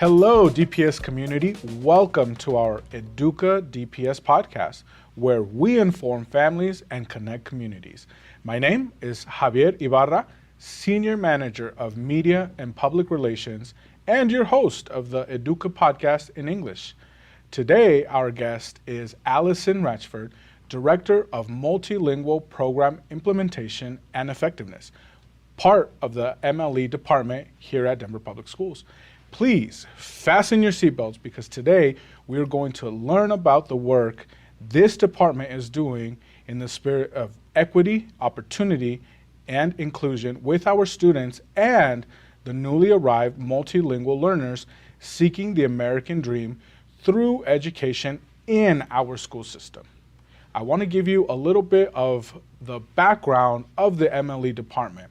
Hello, DPS community. Welcome to our EDUCA DPS Podcast, where we inform families and connect communities. My name is Javier Ibarra, Senior Manager of Media and Public Relations, and your host of the EDUCA Podcast in English. Today, our guest is Allison Ratchford, Director of Multilingual Program Implementation and Effectiveness, part of the MLE Department here at Denver Public Schools. Please fasten your seatbelts because today we are going to learn about the work this department is doing in the spirit of equity, opportunity, and inclusion with our students and the newly arrived multilingual learners seeking the American dream through education in our school system. I want to give you a little bit of the background of the MLE department.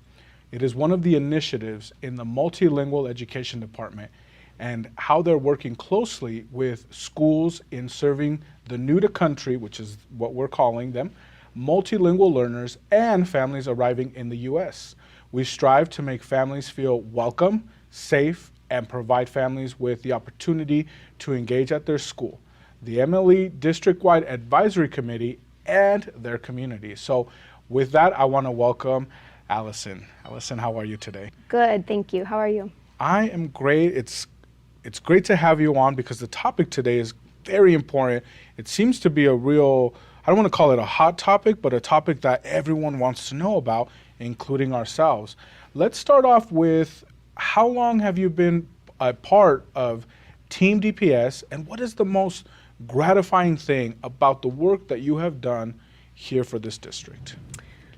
It is one of the initiatives in the Multilingual Education Department and how they're working closely with schools in serving the new to country, which is what we're calling them, multilingual learners and families arriving in the U.S. We strive to make families feel welcome, safe, and provide families with the opportunity to engage at their school, the MLE District-Wide Advisory Committee, and their community. So with that, I want to welcome Allison. Allison, how are you today? Good, thank you. How are you? I am great. It's great to have you on because the topic today is very important. It seems to be a real, I don't want to call it a hot topic, but a topic that everyone wants to know about, including ourselves. Let's start off with how long have you been a part of Team DPS, and what is the most gratifying thing about the work that you have done here for this district?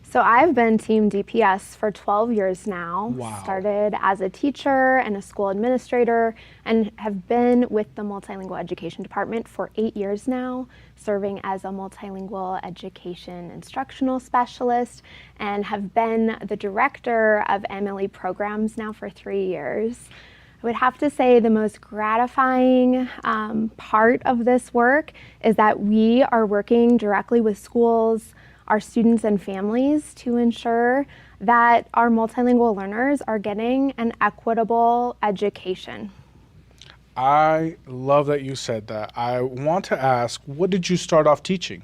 So I've been Team DPS for 12 years now. Wow. Started as a teacher and a school administrator and have been with the Multilingual Education Department for 8 years now, serving as a multilingual education instructional specialist, and have been the director of MLE programs now for 3 years. I would have to say the most gratifying part of this work is that we are working directly with schools, our students and families to ensure that our multilingual learners are getting an equitable education. I love that you said that. I want to ask, what did you start off teaching?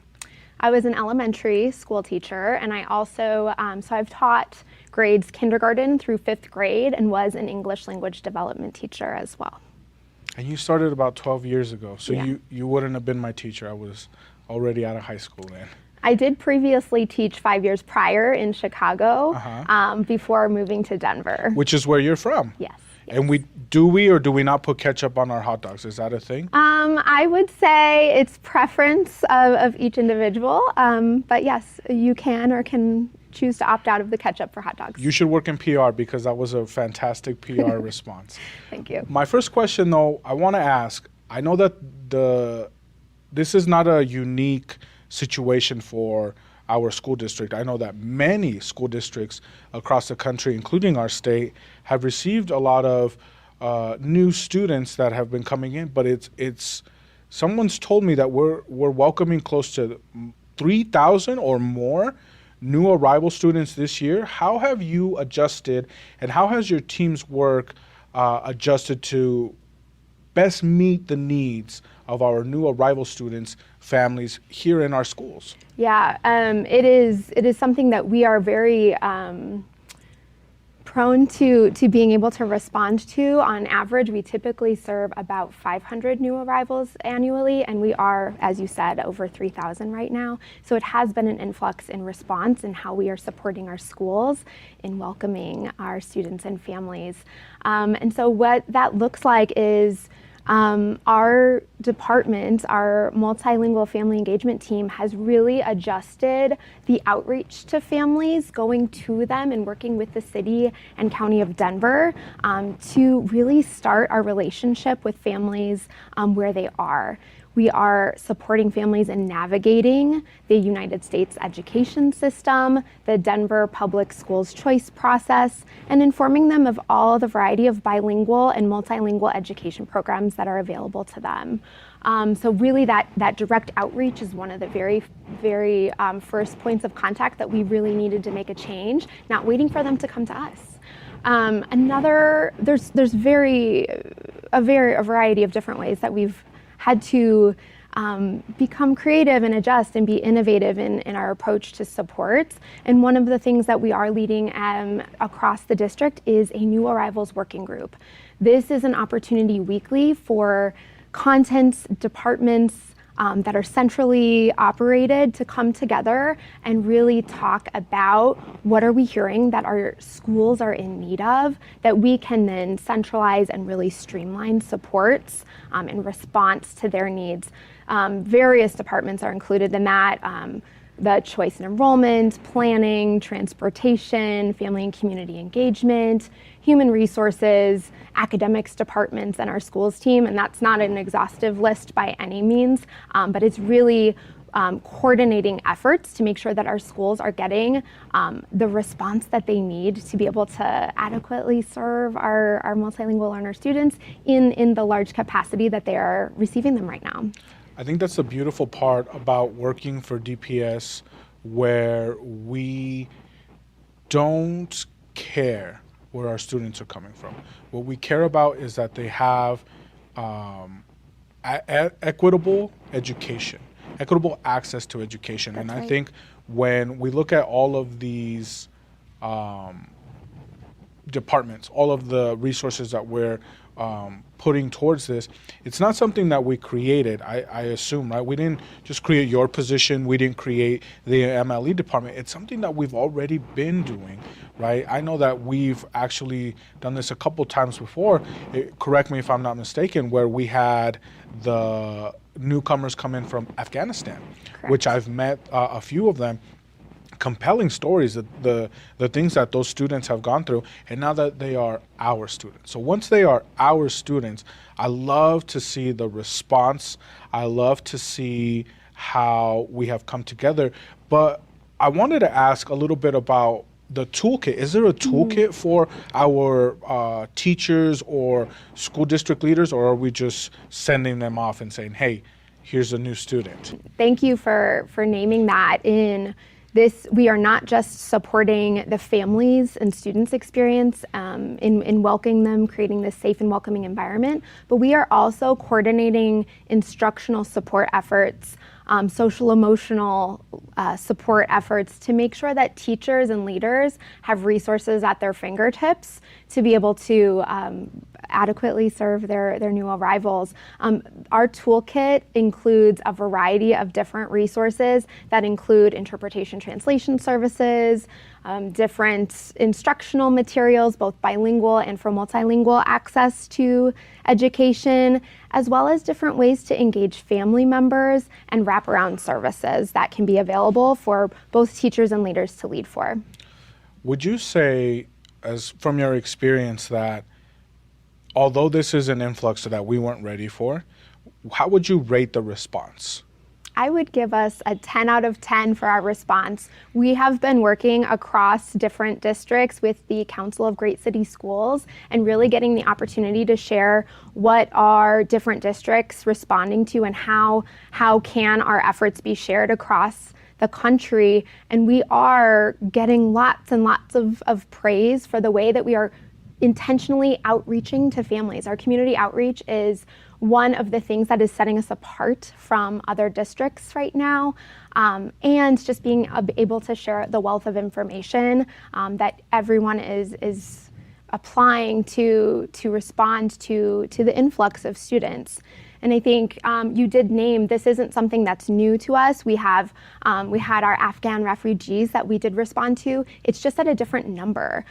I was an elementary school teacher, and I also, so I've taught grades kindergarten through 5th grade and was an English language development teacher as well. And you started about 12 years ago, so Yeah. you wouldn't have been my teacher. I was already out of high school then. I did previously teach 5 years prior in Chicago before moving to Denver. Which is where you're from. Yes. And do we not put ketchup on our hot dogs? Is that a thing? I would say it's preference of each individual, but yes, you can or can choose to opt out of the ketchup for hot dogs. You should work in PR because that was a fantastic PR response. Thank you. My first question, though, I want to ask, I know that this is not a unique situation for our school district. I know that many school districts across the country, including our state, have received a lot of new students that have been coming in, but it's someone's told me that we're welcoming close to 3,000 or more new arrival students this year. How have you adjusted, and how has your team's work adjusted to best meet the needs of our new arrival students, families here in our schools? Yeah, it is something that we are very prone to being able to respond to. On average, we typically serve about 500 new arrivals annually, and we are, as you said, over 3,000 right now. So it has been an influx in response in how we are supporting our schools in welcoming our students and families. And so what that looks like is our department, our multilingual family engagement team, has really adjusted the outreach to families, going to them and working with the city and county of Denver to really start our relationship with families where they are. We are supporting families in navigating the United States education system, the Denver Public Schools choice process, and informing them of all the variety of bilingual and multilingual education programs that are available to them. So really that direct outreach is one of the very first points of contact that we really needed to make a change, not waiting for them to come to us. There's a variety of different ways that we've had to become creative and adjust and be innovative in our approach to supports. And one of the things that we are leading across the district is a new arrivals working group. This is an opportunity weekly for contents departments that are centrally operated to come together and really talk about what are we hearing that our schools are in need of, that we can then centralize and really streamline supports in response to their needs. Various departments are included in that. The choice and enrollment, planning, transportation, family and community engagement, human resources, academics departments, and our schools team. And that's not an exhaustive list by any means, but it's really coordinating efforts to make sure that our schools are getting the response that they need to be able to adequately serve our multilingual learner students in the large capacity that they are receiving them right now. I think that's the beautiful part about working for DPS, where we don't care where our students are coming from. What we care about is that they have equitable education, equitable access to education. That's and right. I think when we look at all of these departments, all of the resources that we're putting towards this, it's not something that we created, I assume, right? We didn't just create your position, we didn't create the MLE department. It's something that we've already been doing, right? I know that we've actually done this a couple times before, correct me if I'm not mistaken, where we had the newcomers come in from Afghanistan, Correct. which I've met a few of them. Compelling stories, the things that those students have gone through, and now that they are our students. So once they are our students, I love to see the response. I love to see how we have come together. But I wanted to ask a little bit about the toolkit. Is there a toolkit for our teachers or school district leaders, or are we just sending them off and saying, hey, here's a new student? Thank you for naming that. In this, we are not just supporting the families and students' experience in welcoming them, creating this safe and welcoming environment, but we are also coordinating instructional support efforts, social emotional support efforts to make sure that teachers and leaders have resources at their fingertips to be able to adequately serve their new arrivals. Our toolkit includes a variety of different resources that include interpretation translation services, different instructional materials, both bilingual and for multilingual access to education, as well as different ways to engage family members and wraparound services that can be available for both teachers and leaders to lead for. Would you say, as from your experience, that although this is an influx that we weren't ready for, how would you rate the response? I would give us a 10 out of 10 for our response. We have been working across different districts with the Council of Great City Schools and really getting the opportunity to share what are different districts responding to and how can our efforts be shared across the country. And we are getting lots and lots of praise for the way that we are intentionally outreaching to families. Our community outreach is one of the things that is setting us apart from other districts right now, and just being able to share the wealth of information that everyone is applying to respond to the influx of students. And I think you did name, this isn't something that's new to us. We had our Afghan refugees that we did respond to. It's just at a different number.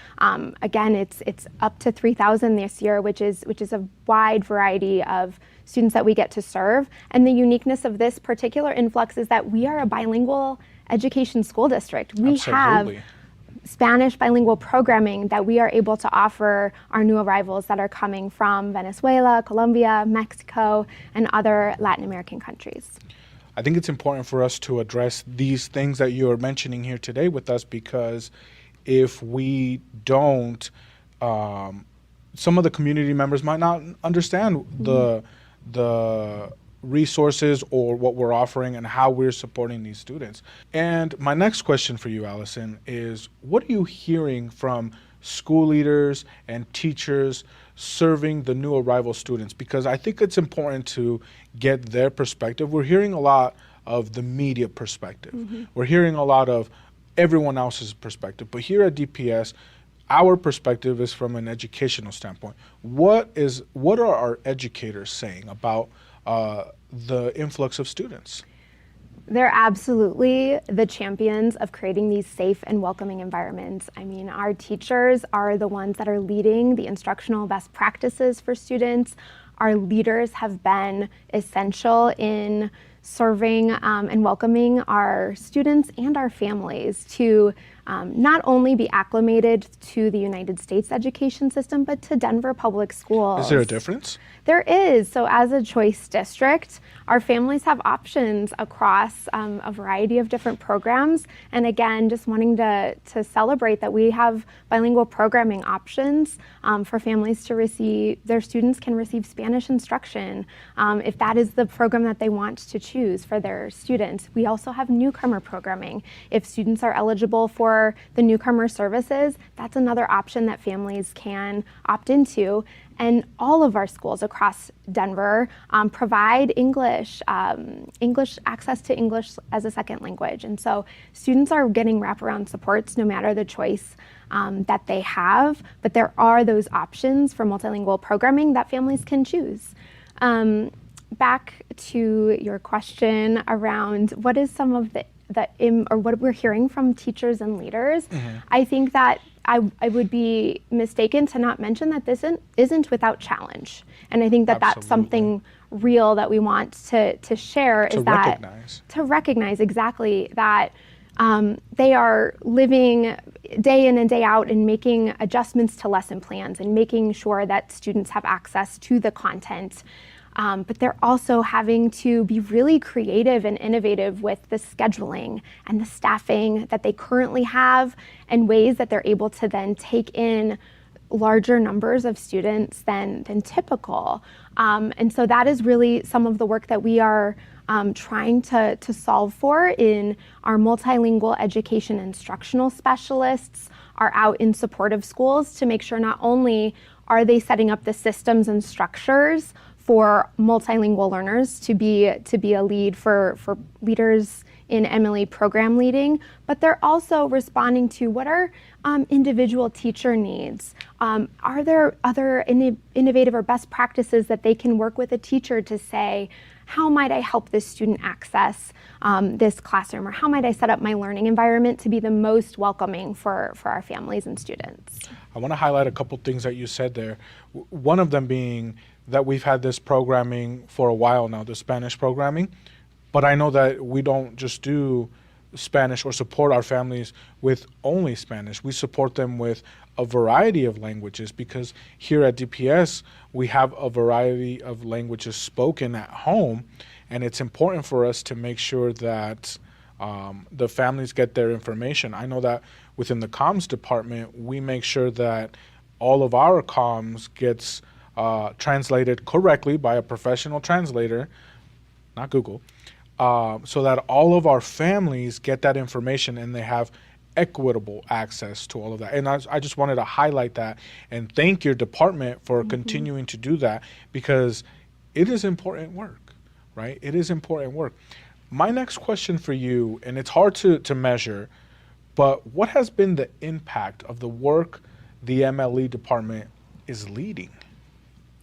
Again, it's up to 3,000 this year, which is a wide variety of students that we get to serve. And the uniqueness of this particular influx is that we are a bilingual education school district. We Absolutely. have Spanish bilingual programming that we are able to offer our new arrivals that are coming from Venezuela, Colombia, Mexico, and other Latin American countries. I think it's important for us to address these things that you're mentioning here today with us, because if we don't, some of the community members might not understand the resources or what we're offering and how we're supporting these students. And my next question for you, Allison, is what are you hearing from school leaders and teachers serving the new arrival students? Because I think it's important to get their perspective. We're hearing a lot of the media perspective. We're hearing a lot of everyone else's perspective. But here at DPS, our perspective is from an educational standpoint. What are our educators saying about the influx of students? They're absolutely the champions of creating these safe and welcoming environments. I mean, our teachers are the ones that are leading the instructional best practices for students. Our leaders have been essential in serving and welcoming our students and our families to not only be acclimated to the United States education system, but to Denver public schools. Is there a difference? There is. So as a choice district, our families have options across a variety of different programs. And again, just wanting to celebrate that we have bilingual programming options for families to receive. Their students can receive Spanish instruction if that is the program that they want to choose for their students. We also have Newcomer programming. If students are eligible for the Newcomer services, that's another option that families can opt into. And all of our schools across Denver provide English access to English as a second language. And so students are getting wraparound supports no matter the choice that they have, but there are those options for multilingual programming that families can choose. Back to your question around what is some of or what we're hearing from teachers and leaders, I think that I would be mistaken to not mention that this isn't without challenge. And I think that that's something real that we want to share, is that to recognize exactly that they are living day in and day out and making adjustments to lesson plans and making sure that students have access to the content. But they're also having to be really creative and innovative with the scheduling and the staffing that they currently have, and ways that they're able to then take in larger numbers of students than typical. And so that is really some of the work that we are trying to solve for in our multilingual education instructional specialists are out in support of schools to make sure not only are they setting up the systems and structures for multilingual learners to be a lead for leaders in MLE program leading, but they're also responding to what are individual teacher needs. Are there other innovative or best practices that they can work with a teacher to say, how might I help this student access this classroom, or how might I set up my learning environment to be the most welcoming for our families and students? I want to highlight a couple things that you said there. One of them being that we've had this programming for a while now, the Spanish programming, but I know that we don't just do Spanish or support our families with only Spanish. We support them with a variety of languages, because here at DPS, we have a variety of languages spoken at home, and it's important for us to make sure that the families get their information. I know that within the comms department, we make sure that all of our comms gets translated correctly by a professional translator, not Google, so that all of our families get that information and they have equitable access to all of that. And I just wanted to highlight that and thank your department for continuing to do that, because it is important work, right? It is important work. My next question for you, and it's hard to measure, but what has been the impact of the work the MLE department is leading?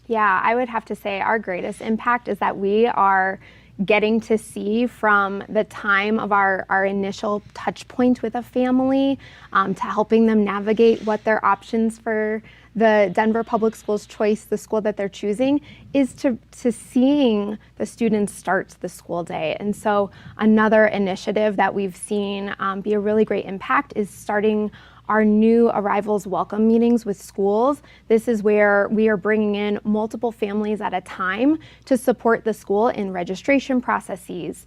Yeah, I would have to say our greatest impact is that we are getting to see from the time of our initial touch point with a family to helping them navigate what their options for the Denver Public Schools choice, the school that they're choosing, is to seeing the students start the school day. And so another initiative that we've seen be a really great impact is starting our new arrivals welcome meetings with schools. This is where we are bringing in multiple families at a time to support the school in registration processes,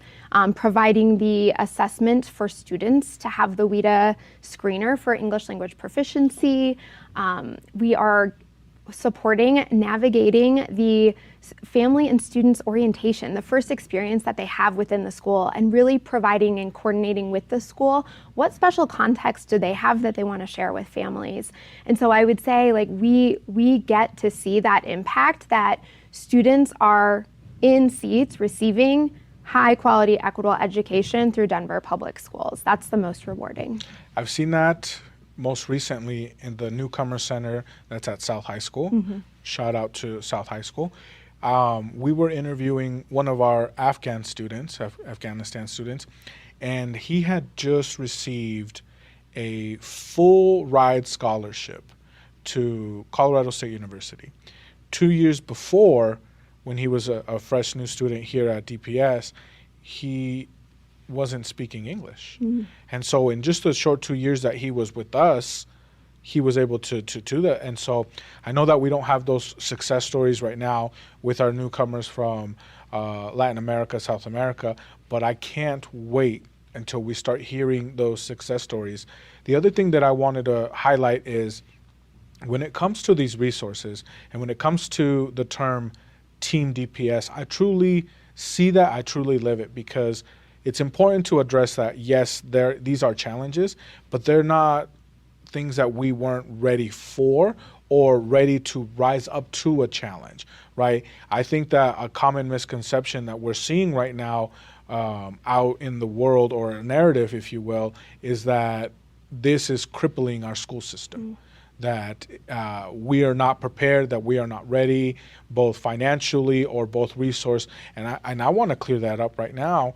providing the assessment for students to have the WIDA screener for English language proficiency. We are supporting, navigating the family and students orientation, the first experience that they have within the school, and really providing and coordinating with the school what special context do they have that they want to share with families. And so I would say, like, we get to see that impact, that students are in seats receiving high quality equitable education through Denver public schools. That's the most rewarding. I've seen that most recently in the Newcomer Center that's at South High School. Shout out to South High School. We were interviewing one of our Afghanistan students, and he had just received a full ride scholarship to Colorado State University. 2 years before, when he was a fresh new student here at DPS, he wasn't speaking English. And so in just the short 2 years that he was with us, he was able to do that. And so I know that we don't have those success stories right now with our newcomers from Latin America, South America, but I can't wait until we start hearing those success stories. The other thing that I wanted to highlight is when it comes to these resources and when it comes to the term Team DPS, I truly see that, I truly live it, because it's important to address that, yes, these are challenges, but they're not things that we weren't ready for or ready to rise up to a challenge, right? I think that a common misconception that we're seeing right now out in the world, or a narrative, if you will, is that this is crippling our school system. That we are not prepared, that we are not ready, both financially or both resource. And I want to clear that up right now.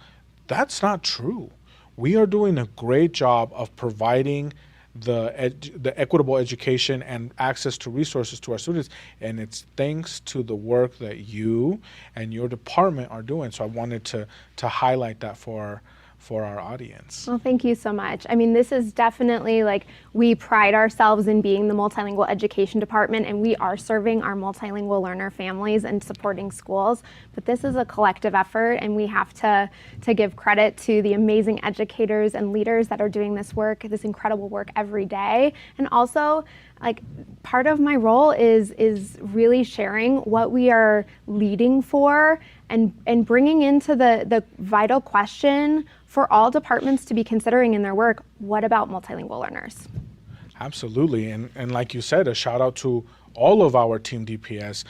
That's not true. We are doing a great job of providing the equitable education and access to resources to our students, and it's thanks to the work that you and your department are doing. So I wanted to highlight that for our audience. Well, thank you so much. I mean, this is definitely, like, we pride ourselves in being the Multilingual Education Department, and we are serving our multilingual learner families and supporting schools. But this is a collective effort, and we have to give credit to the amazing educators and leaders that are doing this work, this incredible work every day. And also, like, part of my role is really sharing what we are leading for and bringing into the vital question for all departments to be considering in their work: what about multilingual learners? Absolutely. And like you said, a shout out to all of our Team DPS,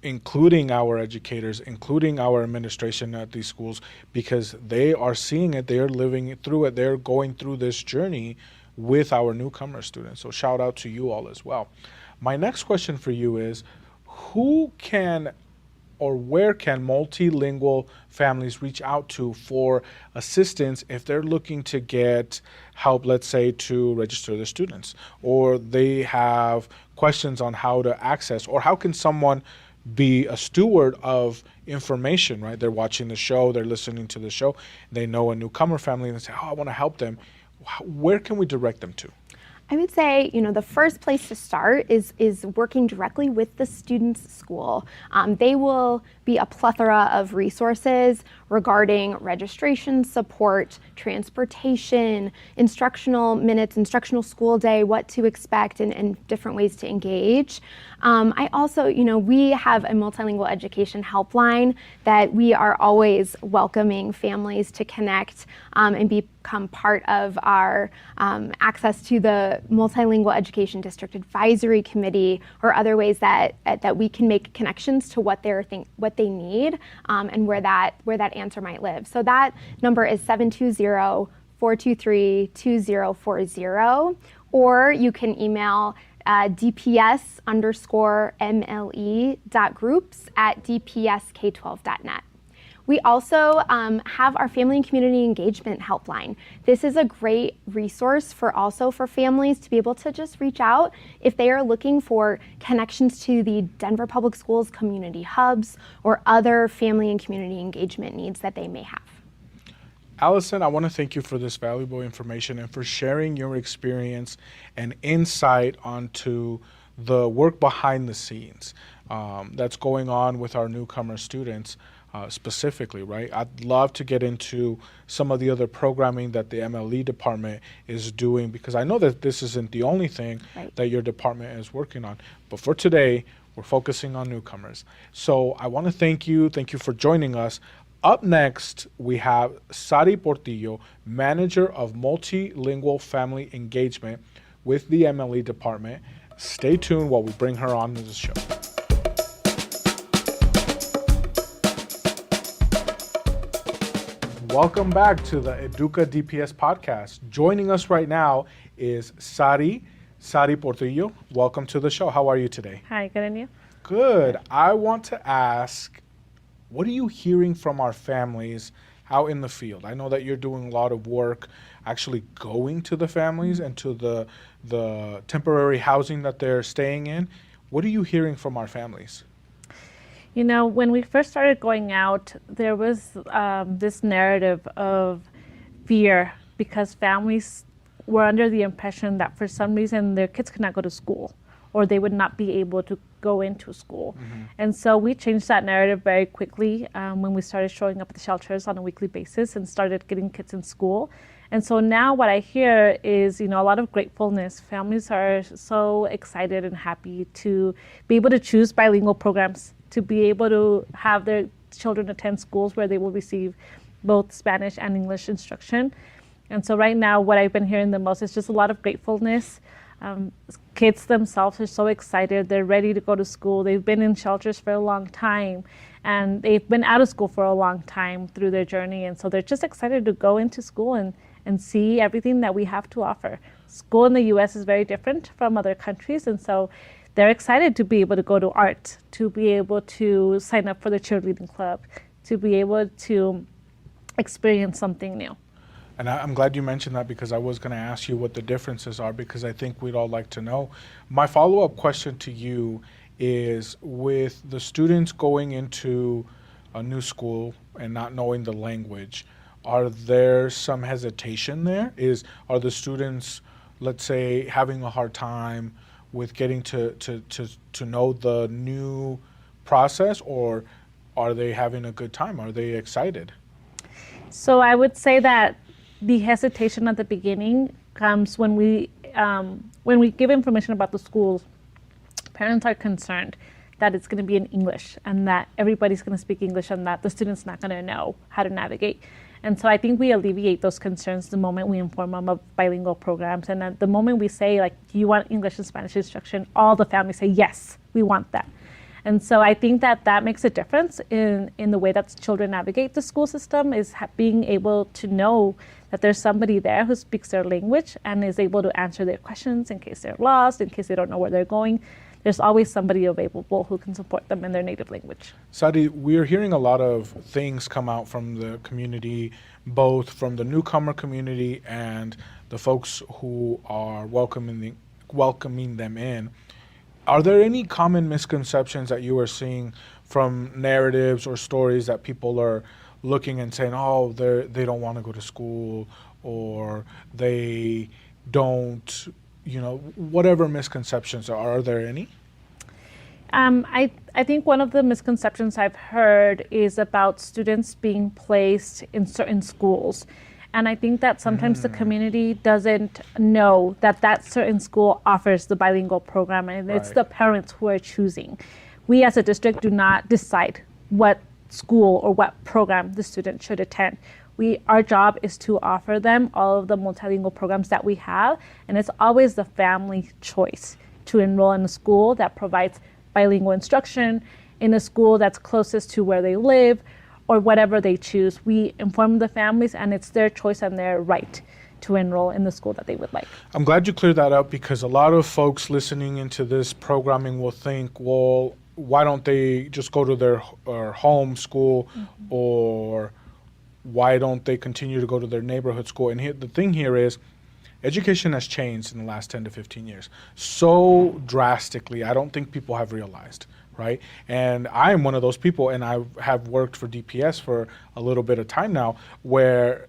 including our educators, including our administration at these schools, because they are seeing it, they are living through it, they're going through this journey with our newcomer students. So shout out to you all as well. My next question for you is, who can or where can multilingual families reach out to for assistance if they're looking to get help, let's say, to register their students, or they have questions on how to access, or how can someone be a steward of information, right? They're watching the show, they're listening to the show, they know a newcomer family, and they say, oh, I want to help them. Where can we direct them to? I would say, the first place to start is working directly with the student's school. They will be a plethora of resources regarding registration support, transportation, instructional minutes, instructional school day, what to expect, and different ways to engage. I also, we have a multilingual education helpline that we are always welcoming families to connect and become part of our access to the Multilingual Education District Advisory Committee, or other ways that we can make connections to what they need and where that answer might live. So that number is 720-423-2040, or you can email dps_mle.groups@dpsk12.net. We also have our Family and Community Engagement Helpline. This is a great resource for families to be able to just reach out if they are looking for connections to the Denver Public Schools community hubs or other family and community engagement needs that they may have. Allison, I want to thank you for this valuable information and for sharing your experience and insight onto the work behind the scenes that's going on with our newcomer students. specifically, right? I'd love to get into some of the other programming that the MLE department is doing, because I know that this isn't the only thing that your department is working on. But for today, we're focusing on newcomers. So I want to thank you. Thank you for joining us. Up next, we have Sary Portillo, Manager of Multilingual Family Engagement with the MLE department. Stay tuned while we bring her on to the show. Welcome back to the EDUCA DPS Podcast. Joining us right now is Sary Portillo. Welcome to the show. How are you today? Hi, good, and you? Good. I want to ask, what are you hearing from our families out in the field? I know that you're doing a lot of work actually going to the families and to the temporary housing that they're staying in. What are you hearing from our families? You know, when we first started going out, there was this narrative of fear because families were under the impression that for some reason their kids could not go to school or they would not be able to go into school. Mm-hmm. And so we changed that narrative very quickly when we started showing up at the shelters on a weekly basis and started getting kids in school. And so now what I hear is, you know, a lot of gratefulness. Families are so excited and happy to be able to choose bilingual programs, to be able to have their children attend schools where they will receive both Spanish and English instruction. And so right now what I've been hearing the most is just a lot of gratefulness. Kids themselves are so excited. They're ready to go to school. They've been in shelters for a long time, and they've been out of school for a long time through their journey. And so they're just excited to go into school and see everything that we have to offer. School in the U.S. is very different from other countries, and so they're excited to be able to go to art, to be able to sign up for the cheerleading club, to be able to experience something new. And I'm glad you mentioned that, because I was going to ask you what the differences are, because I think we'd all like to know. My follow-up question to you is, with the students going into a new school and not knowing the language, are there some hesitation there? Are the students, let's say, having a hard time with getting to know the new process, or are they having a good time? Are they excited? So I would say that the hesitation at the beginning comes when we give information about the schools. Parents are concerned that it's going to be in English and that everybody's going to speak English and that the student's not going to know how to navigate. And so I think we alleviate those concerns the moment we inform them of bilingual programs. And at the moment we say, like, do you want English and Spanish instruction? All the families say, yes, we want that. And so I think that makes a difference in the way that children navigate the school system, is being able to know that there's somebody there who speaks their language and is able to answer their questions in case they're lost, in case they don't know where they're going. There's always somebody available who can support them in their native language. Sary, we're hearing a lot of things come out from the community, both from the newcomer community and the folks who are welcoming them in. Are there any common misconceptions that you are seeing from narratives or stories that people are looking and saying, oh, they don't want to go to school, or they don't, whatever misconceptions are there any? I think one of the misconceptions I've heard is about students being placed in certain schools. And I think that sometimes the community doesn't know that certain school offers the bilingual program, and it's the parents who are choosing. We as a district do not decide what school or what program the student should attend. Our job is to offer them all of the multilingual programs that we have, and it's always the family choice to enroll in a school that provides bilingual instruction, in a school that's closest to where they live, or whatever they choose. We inform the families, and it's their choice and their right to enroll in the school that they would like. I'm glad you cleared that up, because a lot of folks listening into this programming will think, well, why don't they just go to their home school, or why don't they continue to go to their neighborhood school? And the thing here is, education has changed in the last 10 to 15 years so drastically, I don't think people have realized, right? And I am one of those people, and I have worked for DPS for a little bit of time now, where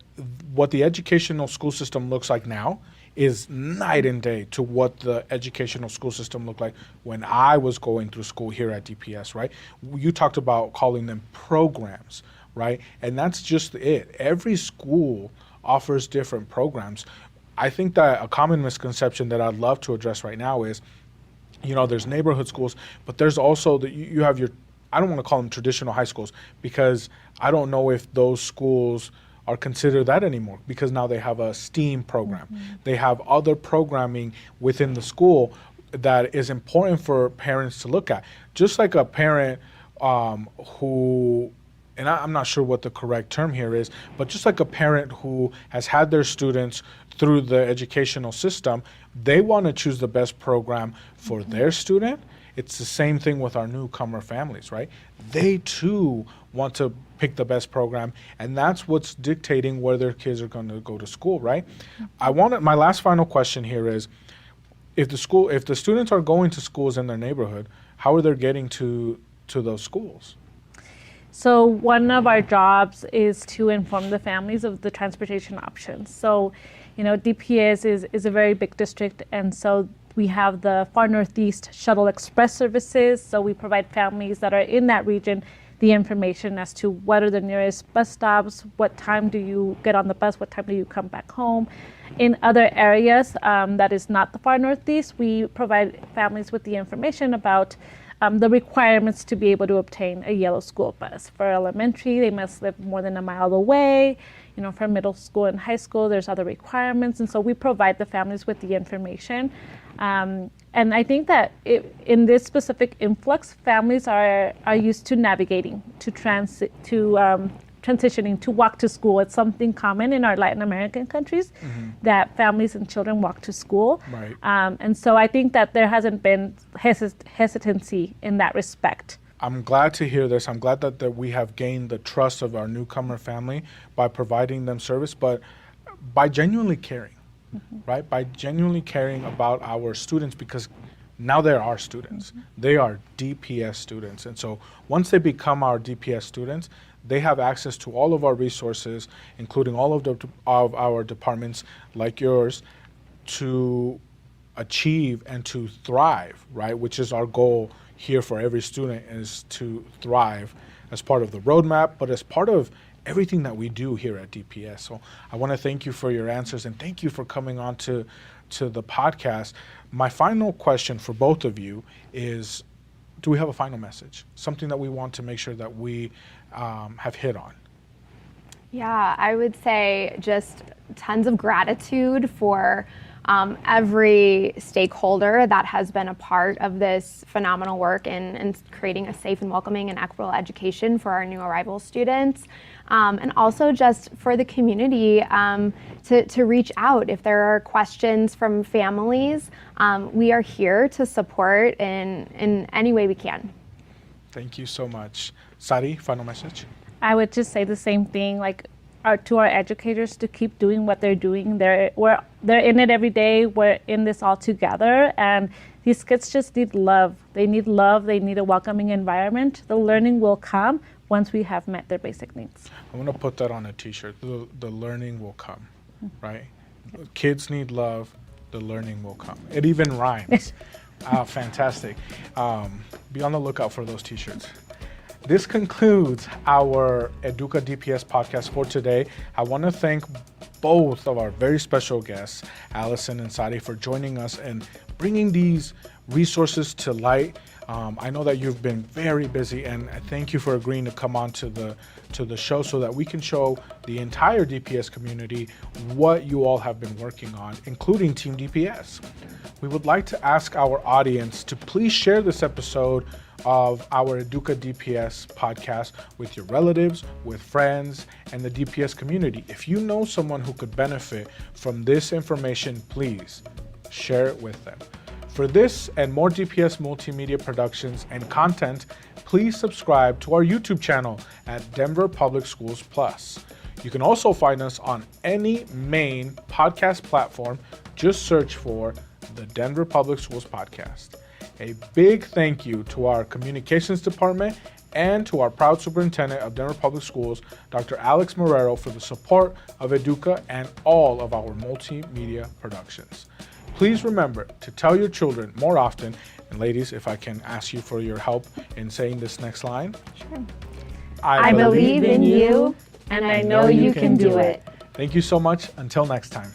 what the educational school system looks like now is night and day to what the educational school system looked like when I was going through school here at DPS, right? You talked about calling them programs, right? And that's just it. Every school offers different programs. I think that a common misconception that I'd love to address right now is, there's neighborhood schools, but there's also you have your, I don't want to call them traditional high schools, because I don't know if those schools are considered that anymore, because now they have a STEAM program. They have other programming within the school that is important for parents to look at. Just like a parent who, and I'm not sure what the correct term here is, but just like a parent who has had their students through the educational system, they want to choose the best program for their student. It's the same thing with our newcomer families, right? They too want to pick the best program, and that's what's dictating where their kids are going to go to school, right? My last final question here is, if the students are going to schools in their neighborhood, how are they getting to those schools? So one of our jobs is to inform the families of the transportation options. So, DPS is a very big district, and so we have the Far Northeast Shuttle Express services. So we provide families that are in that region the information as to what are the nearest bus stops, what time do you get on the bus, what time do you come back home. In other areas that is not the Far Northeast, we provide families with the information about the requirements to be able to obtain a yellow school bus. For elementary, they must live more than a mile away. For middle school and high school, there's other requirements. And so we provide the families with the information. And I think that in this specific influx, families are used to navigating, to transitioning, to walk to school. It's something common in our Latin American countries that families and children walk to school. Right. And so I think that there hasn't been hesitancy in that respect. I'm glad to hear this. I'm glad that we have gained the trust of our newcomer family by providing them service, but by genuinely caring, right? By genuinely caring about our students, because now they're our students. They are DPS students. And so once they become our DPS students, they have access to all of our resources, including all of our departments like yours, to achieve and to thrive, right? Which is our goal here for every student, is to thrive as part of the roadmap, but as part of everything that we do here at DPS. So I want to thank you for your answers, and thank you for coming on to the podcast. My final question for both of you is, do we have a final message? Something that we want to make sure that we have hit on? Yeah, I would say just tons of gratitude for every stakeholder that has been a part of this phenomenal work in creating a safe and welcoming and equitable education for our new arrival students. And also just for the community to reach out if there are questions from families. We are here to support in any way we can. Thank you so much. Sary, final message? I would just say the same thing, to our educators to keep doing what they're doing. They're in it every day. We're in this all together, and these kids just need love. They need love. They need a welcoming environment. The learning will come once we have met their basic needs. I'm going to put that on a t-shirt. The learning will come, right? Kids need love. The learning will come. It even rhymes. Fantastic. Be on the lookout for those t-shirts. This concludes our EDUCA DPS podcast for today. I want to thank both of our very special guests, Allison and Sary, for joining us and bringing these resources to light. I know that you've been very busy, and thank you for agreeing to come on to the show so that we can show the entire DPS community what you all have been working on, including Team DPS. We would like to ask our audience to please share this episode of our EDUCA DPS podcast with your relatives, with friends, and the DPS community. If you know someone who could benefit from this information, please share it with them. For this and more DPS multimedia productions and content, please subscribe to our YouTube channel at Denver Public Schools Plus. You can also find us on any main podcast platform. Just search for the Denver Public Schools Podcast. A big thank you to our communications department and to our proud superintendent of Denver Public Schools, Dr. Alex Marrero, for the support of EDUCA and all of our multimedia productions. Please remember to tell your children more often, and ladies, if I can ask you for your help in saying this next line. Sure. I believe in you, and I know you can do it. Thank you so much. Until next time.